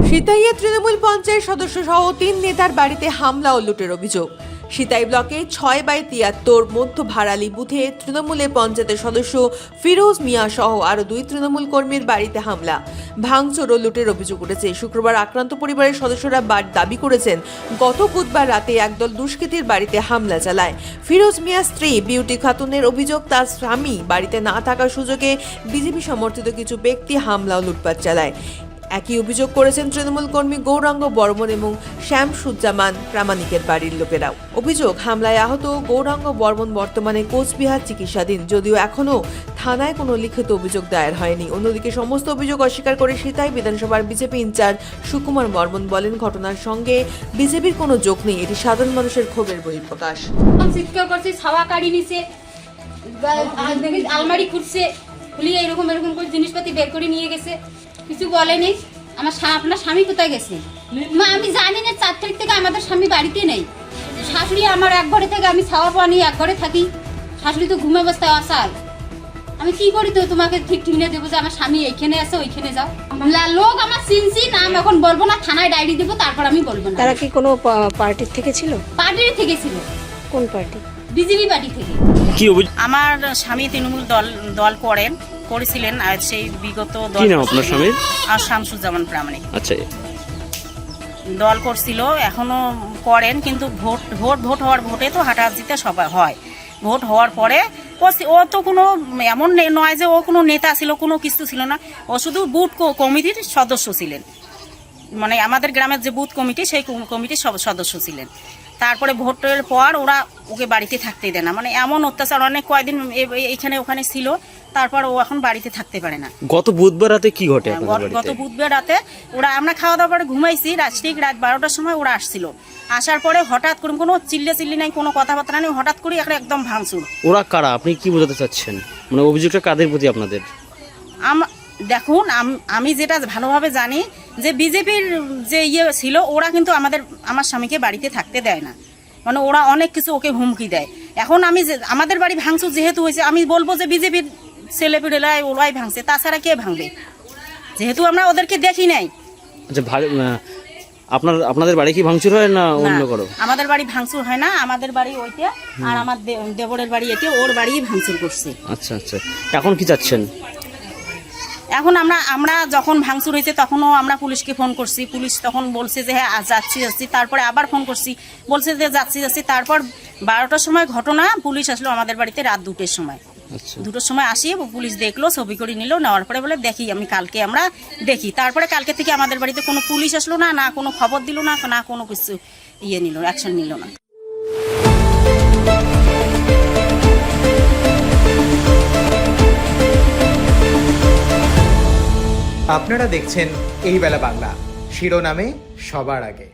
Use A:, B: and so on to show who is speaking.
A: সিতাইয়ে তৃণমূল পঞ্চায়েত সদস্য সহ ৩ নেতার বাড়িতে হামলা ও লুটের অভিযোগ। সিতাই ব্লকে ৬/৭৩ মধ্য ভাড়ালি বুথে তৃণমূলের পঞ্চায়েতের সদস্য ফিরোজ মিয়া সহ আরও ২ তৃণমূল কর্মীর বাড়িতে হামলা, ভাঙচুর ও লুটের অভিযোগ উঠেছে। শুক্রবার আক্রান্ত পরিবারের সদস্যরা দাবি করেছেন, গত বুধবার রাতে একদল দুষ্কৃতীর বাড়িতে হামলা চালায়। ফিরোজ মিয়ার স্ত্রী বিউটি খাতুনের অভিযোগ, তার স্বামী বাড়িতে না থাকার সুযোগে বিজেপি সমর্থিত কিছু ব্যক্তি হামলা ও লুটপাট চালায়। একই অভিযোগ করেছেন তৃণমূল কর্মী গৌরাঙ্গ বর্মন এবং শ্যামসুজ্জামান প্রামাণিকের বাড়ির লোকেরাও। অভিযোগ, হামলায় আহত গৌরাঙ্গ বর্মন বর্তমানে কোচবিহার চিকিৎসাধীন, যদিও এখনও থানায় কোনো লিখিত অভিযোগ দায়ের হয়নি। অন্যদিকে সমস্ত অভিযোগ অস্বীকার করে সিতাই বিধানসভার বিজেপি ইনচার্জ সুকুমার বর্মন বলেন, ঘটনার সঙ্গে বিজেপির কোনো যোগ নেই, এটি সাধারণ মানুষের ক্ষোভের বহিঃপ্রকাশ।
B: চিৎকার করছে, ছাওয়া কাড়ি নিছে, আলমারি খুঁড়ছে, খুলিয়ে এরকম করে জিনিসপাতি বের করে নিয়ে গেছে, কিছু বলেনি। আপনার স্বামী কোথায় গেছে? মা আমি জানি না, 4 তারিখ থেকে আমাদের স্বামী বাড়িতে নেই। শাশুড়ি আমার এক ঘরে থেকে, আমি ছাওয়া পাওয়া নিয়ে এক ঘরে থাকি, শাশুড়ি তো ঘুমে অবস্থায় অসাল। আমি কি করি তো তোমাকে ঠিক ঠিনে দেবো যে আমার স্বামী এইখানে আছে, ওইখানে যাও। লোক আমার চিনছি না, আমি এখন বলবো না, থানায় ডায়েরি দেবো, তারপর আমি বলবো না।
C: তারা কি কোনো পার্টির থেকে ছিল?
B: পার্টির থেকে ছিল।
C: কোন পার্টি?
B: বিজেপি পার্টি থেকে।
D: কি
E: আমার স্বামী তৃণমূল দল করেছিলেন, আর সেই বিগত দল।
D: কি নাম আপনার স্বামীর?
E: আর শামসুজ্জামান প্রামাণিক।
D: আচ্ছা,
E: দল করছিল, এখনো করেন, কিন্তু ভোট হওয়ার ভোটে তো হাঁটাহাঁটিতে সবাই হয়। ভোট হওয়ার পরে ও তো কোনো এমন নয় যে ও কোনো নেতা ছিল, কোনো কিছু ছিল না। ও শুধু বুথ কমিটির সদস্য ছিলেন, মানে আমাদের গ্রামের যে বুথ কমিটি, সেই কমিটির সদস্য ছিলেন। তারপরে ভোটের পর ওরা ওকে বাড়িতে থাকতেই দেয় না, মানে এমন অত্যাচার, অনেক কয়েকদিন এইখানে ওখানে ছিল, তারপর ও এখন বাড়িতে থাকতে পারে না।
D: গত বুধবার রাতে কি ঘটে?
E: গত বুধবার রাতে আমরা খাওয়া দাওয়া করে ঘুমাইছি, ঠিক রাত 12টার সময় ওরা আসছিল। আসার পরে হঠাৎ করে কোনো চিল্লি নাই, কোনো কথাবার্তা নেই, হঠাৎ করে একদম ভাঙচুর।
D: ওরা কারা? আপনি কি বোঝাতে চাচ্ছেন? মানে অভিযোগটা কাদের প্রতি আপনাদের?
E: দেখুন, আমি যেটা ভালোভাবে জানি যে বিজেপির যে ছিল, ওরা কিন্তু আমার স্বামীকে বাড়িতে থাকতে দেয় না, মানে ওরা অনেক কিছু ওকে হুমকি দেয়। এখন আমাদের বাড়ি ভাঙচুর যেহেতু হয়েছে, আমি বলবো যে বিজেপির ছেলেপিলেরাই ওরাই ভাঙছে, তাছাড়া কে ভাঙবে, যেহেতু আমরা ওদেরকে দেখি নাই।
D: আচ্ছা, আপনাদের বাড়ি কি ভাঙচুর হয় না অন্য কারো?
E: আমাদের বাড়ি ভাঙচুর হয় না, আমাদের বাড়ি ওইটা, আর আমার দেবরের বাড়ি এটা, ওর বাড়ি ভাঙচুর করছে।
D: আচ্ছা আচ্ছা, এখন কি চাচ্ছেন?
E: এখন আমরা যখন ভাঙচুর হয়েছে তখনও আমরা পুলিশকে ফোন করছি, পুলিশ তখন বলছে যে হ্যাঁ যাচ্ছি, তারপরে আবার ফোন করছি, বলছে যে যাচ্ছি। তারপর 12টার সময় ঘটনা, পুলিশ আসলো আমাদের বাড়িতে রাত 2টের সময়। 2টোর সময় আসি, পুলিশ দেখলো, ছবি করে নিল, নেওয়ার পরে বলে দেখি আমরা দেখি। তারপরে কালকে থেকে আমাদের বাড়িতে কোনো পুলিশ আসলো না, কোনো খবর দিল না, কোনো কিছু নিল, অ্যাকশন নিল না।
F: আপনারা দেখছেন এই বেলা বাংলা, শিরোনামে সবার আগে।